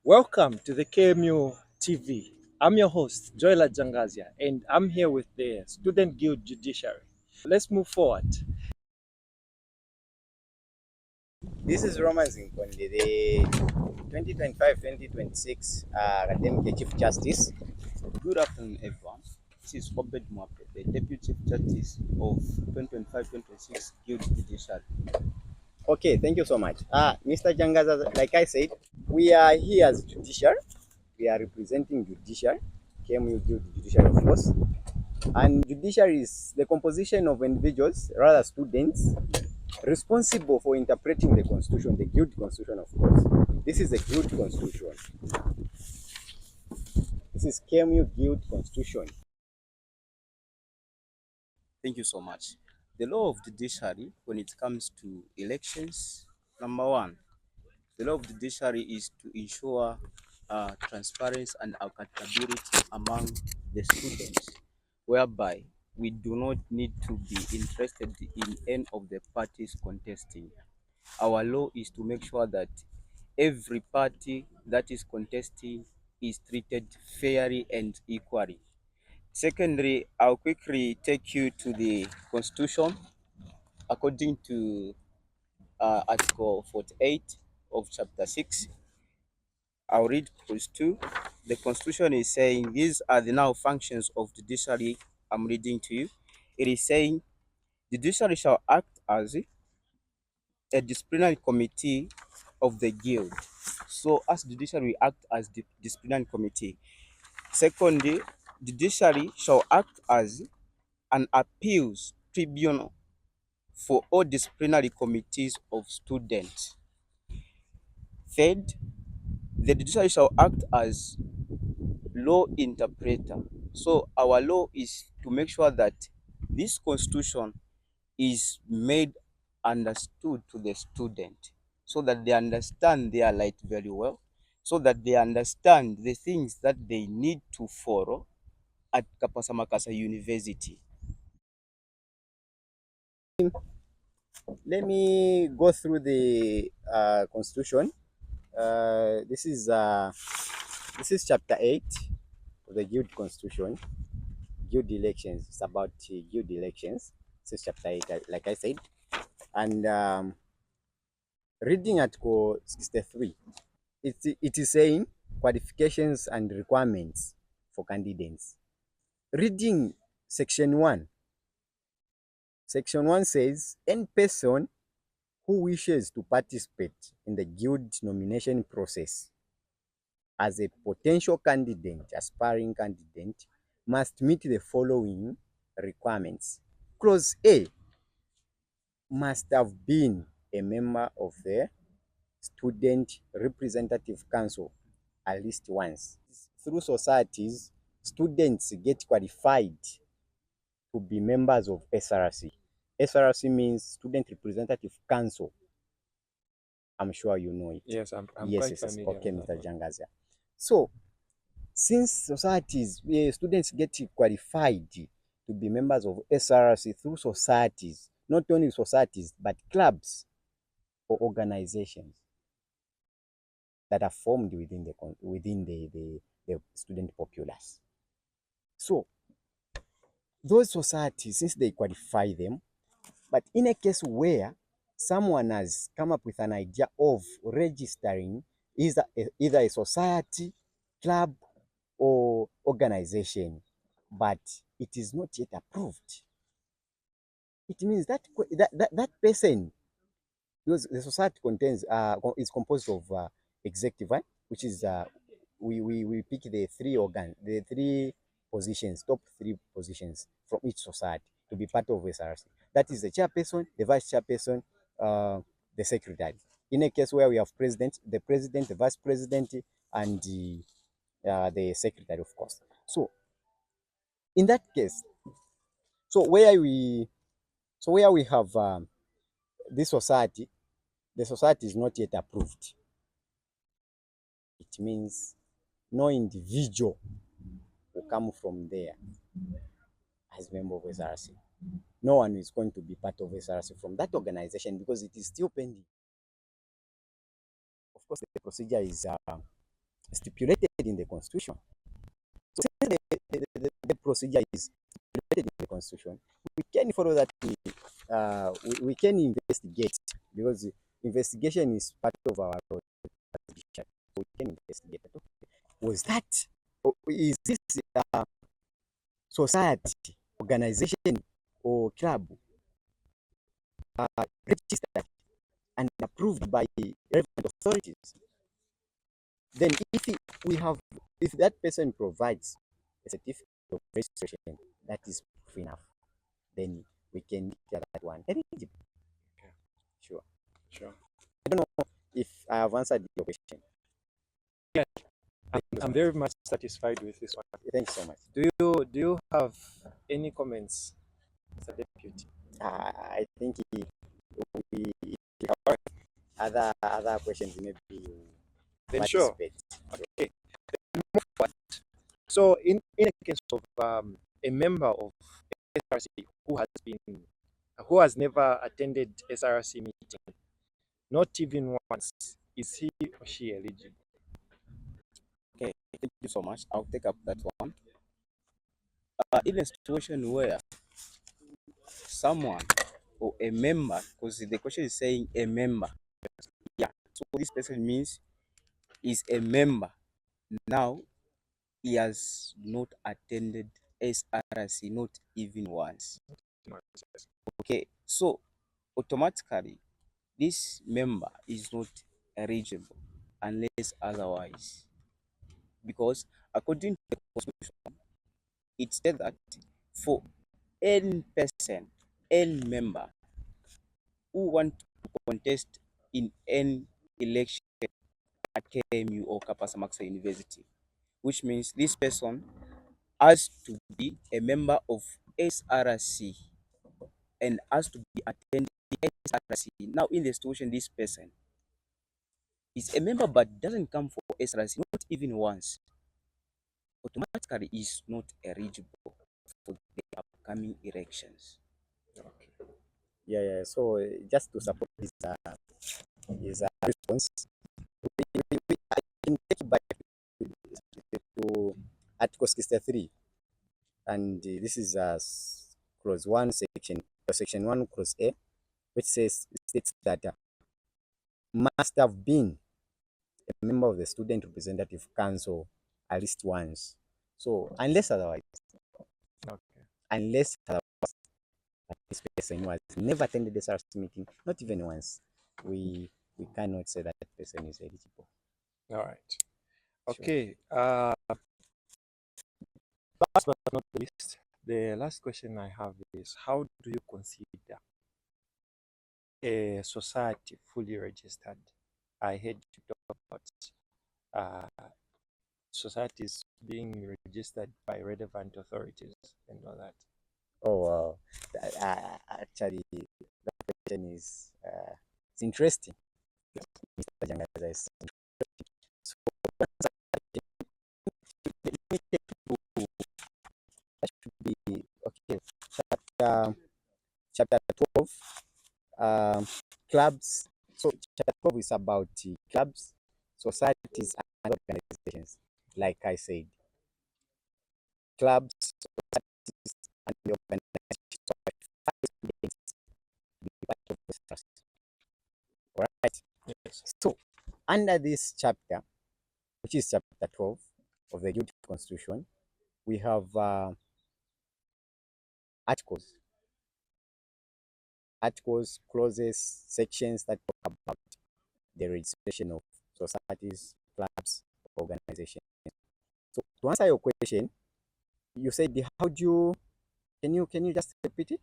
Welcome to the KMU TV. I'm your host, Joyla Jangazia, and I'm here with the Student Guild Judiciary. Let's move forward. This is Roman Zinkondi, the 2025-2026 Academic Chief Justice. Good afternoon, everyone. This is Obed Mwape, the Deputy Chief Justice of 2025-2026 Guild Judiciary. Okay, thank you so much. Mr. Jangaza, like I said, we are here as Judiciary. We are representing Judiciary, KMU Guild Judiciary, of course. And Judiciary is the composition of individuals, rather students, responsible for interpreting the Constitution, the Guild Constitution, of course. This is the Guild Constitution. This is KMU Guild Constitution. Thank you so much. The law of judiciary, when it comes to elections, number one, the law of judiciary is to ensure transparency and accountability among the students, whereby we do not need to be interested in any of the parties contesting. Our law is to make sure that every party that is contesting is treated fairly and equally. Secondly, I'll quickly take you to the Constitution. According to Article 48 of Chapter 6, I'll read Clause 2. The Constitution is saying these are the now functions of judiciary. I'm reading to you. It is saying judiciary shall act as a disciplinary committee of the guild. So as judiciary we act as the disciplinary committee. Secondly, judiciary shall act as an appeals tribunal for all disciplinary committees of students. Third, the judiciary shall act as law interpreter. So our law is to make sure that this constitution is made understood to the student so that they understand their right very well, so that they understand the things that they need to follow at Kapasa Makasa University. Let me go through the Constitution. This is Chapter 8 of the Guild Constitution. Guild elections. It's about guild elections. This is Chapter 8, like I said. And reading Article 63, it is saying qualifications and requirements for candidates. Reading Section 1. Section 1 says, any person who wishes to participate in the guild nomination process as a potential candidate, aspiring candidate, must meet the following requirements. Clause A, must have been a member of the Student Representative Council at least once. Through societies, students get qualified to be members of SRC. SRC means Student Representative Council. I'm sure you know it. Yes, I'm yes, quite familiar. Okay, Mr. Jangazia. So, since societies, students get qualified to be members of SRC through societies, not only societies, but clubs or organizations that are formed within the student populace. So, those societies, since they qualify them, but in a case where someone has come up with an idea of registering either a society, club, or organization, but it is not yet approved, it means that that person, because the society is composed of executive, right? Which is we pick the three positions, top three positions from each society to be part of SRC. That is the chairperson, the vice chairperson, the secretary. In a case where we have the president, the vice president, and the secretary, of course. So in that case, where we have this society, the society is not yet approved. It means no individual will come from there as member of SRC. no one is going to be part of SRC from that organization because it is still pending. Of course, the procedure is stipulated in the constitution. So since the procedure is stipulated in the constitution, we can follow that. We can investigate because investigation is part of our role. So we can investigate. Was that, or is this society, organization, or club registered and approved by relevant authorities? Then we have, if that person provides a certificate of registration that is proof enough, then we can declare that one eligible. Okay. Sure. Sure. I don't know if I have answered your question. Yeah, Thank you so I'm much. very much satisfied with this one. Thank you so much. Do you have any comments, Mr. Deputy? I think if you have other questions, maybe you Then sure. participate. Okay. So in a case of a member of SRC who has never attended SRC meeting, not even once, is he or she eligible? Okay, thank you so much. I'll take up that one. In a situation where someone or a member, because the question is saying a member, yeah, so this person means is a member. Now he has not attended SRC, not even once. Okay, so automatically this member is not eligible unless otherwise, because according to the constitution, it said that for any person, any member who want to contest in any election at KMU or Kapasa Makasa University, which means this person has to be a member of SRC and has to be attending SRC. Now, in the situation, this person is a member but doesn't come for SRC, not even once, automatically is not eligible for the upcoming elections. Okay. Yeah. So just to support his response, I can take you back to Article 63, and this is clause 1, section 1, clause A, which states that must have been a member of the Student Representative Council at least once. So Okay. unless otherwise, this person was never attended the SRC meeting, not even once, we cannot say that person is eligible. All right. Sure. Okay. Last but not least, the last question I have is, how do you consider a society fully registered? I heard you talk about societies being registered by relevant authorities and all that. Oh, wow. Actually, that question is it's interesting. Mr. Jangaza is so let me take you, that should be okay. Chapter, chapter 12, um, clubs. So chapter 12 is about clubs, societies, and organizations. Like I said, clubs, societies, and the organizations are part of the trust. All right. Yes. So under this chapter, which is chapter 12 of the Judiciary Constitution, we have articles, clauses, sections that talk about the registration of societies, clubs, organizations. So to answer your question, you said how do you can you just repeat it?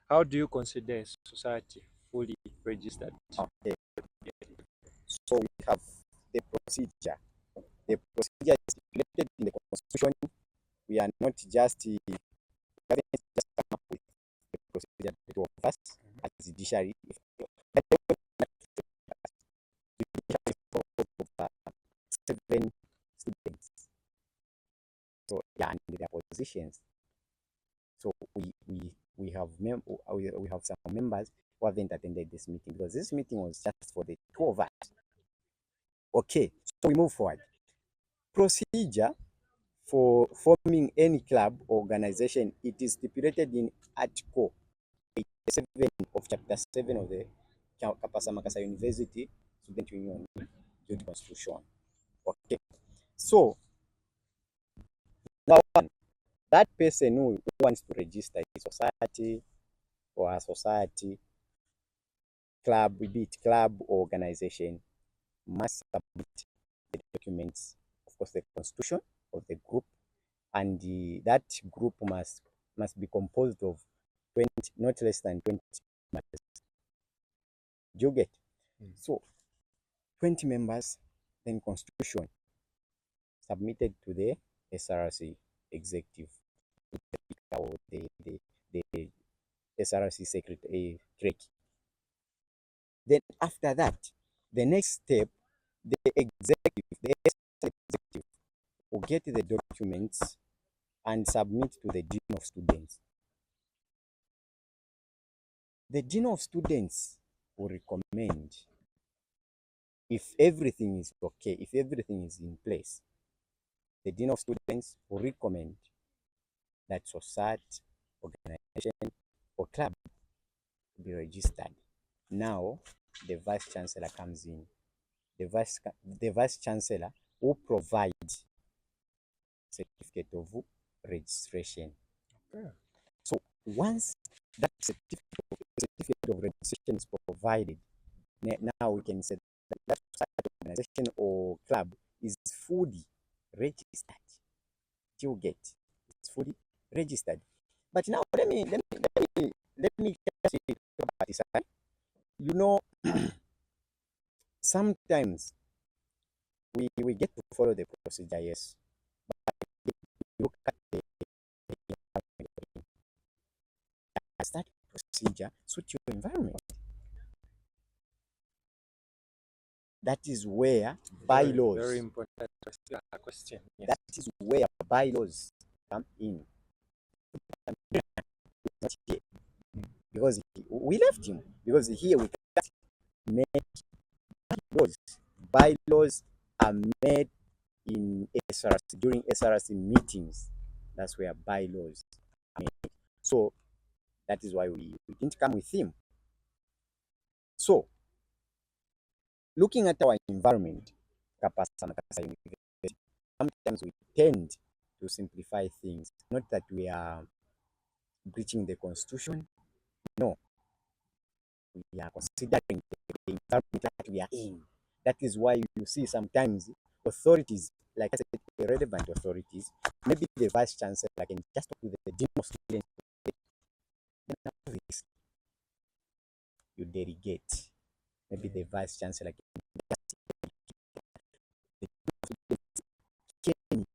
How do you consider a society fully registered? Okay. So we have the procedure. The procedure is stipulated in the constitution. We are not just we haven't just come up with the procedure, the two of us as judiciary. Of 7 students. So yeah, and their positions. So we we have we have some members who haven't attended this meeting because this meeting was just for the two of us. Okay, so we move forward. Procedure for forming any club or organization, it is stipulated in Article 87 of Chapter 7 of the Kapasa Makasa University Student Union Youth Constitution. Okay, so now that person who wants to register a society or a society, club, be it club or organization, must submit the documents, of course, the constitution of the group, and that group must be composed of 20, not less than 20 members. Do you get? So 20 members, then constitution submitted to the SRC executive or the SRC secretary. Then after that, the next step, the executive will get the documents and submit to the dean of students. The dean of students will recommend, if everything is okay, if everything is in place, the dean of students will recommend that society, organization, or club be registered. Now, the vice chancellor comes in. The vice chancellor will provide certificate of registration. Okay. So once that certificate of registration is provided, now we can say that society, organization, or club is fully registered. You get, it's fully registered. But now let me just talk about this. You know, sometimes we get to follow the procedure, yes. But you look at the environment. Does that procedure suit your environment? That is where bylaws. Very important question. Yes. That is where bylaws come in. Not here. Because we left him. Because here we can't make bylaws. Bylaws are made in SRC during SRC meetings. That's where bylaws are made. So that is why we didn't come with him. So looking at our environment, Kapasa University, sometimes we tend to simplify things. Not that we are breaching the constitution. No. We are considering the environment that we are in. That is why you see sometimes authorities, like I said, the relevant authorities, maybe the vice chancellor can just talk to the dean of students. Then after this, you delegate. Maybe the vice chancellor can just can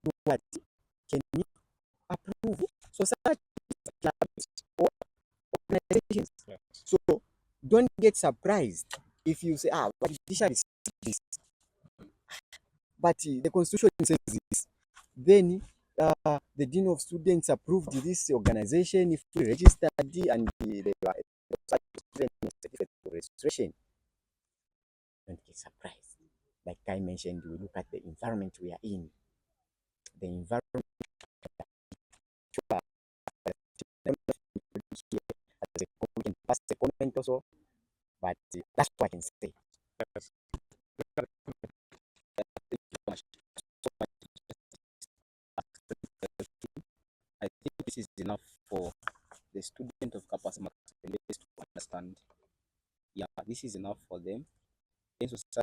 do what? Can you approve society clubs or organizations? Yes. So don't get surprised if you say, but judiciary says this, but the constitution says this. Then the dean of students approved this organization if we registered and the certificate of registration. Don't get surprised. Like I mentioned, we look at the environment we are in. The environment can pass a comment also, but that's what I can say. Yes. I think this is enough for the student of Kapasa to understand. Yeah, this is enough for them. In society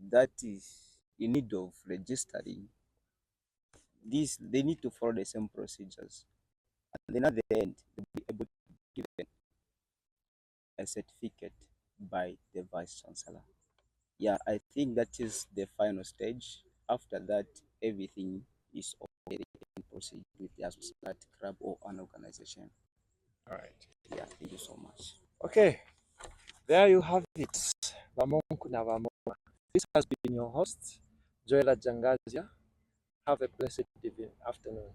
that is in need of registering, this they need to follow the same procedures, and then at the end they'll be able to be given a certificate by the vice chancellor. Yeah, I think that is the final stage. After that, everything is okay. They can proceed with their society, club, or an organization. All right. Yeah, thank you so much. Okay. There you have it. Vamonku na Vamoma. This has been your host, Joela Jangazia. Have a blessed afternoon.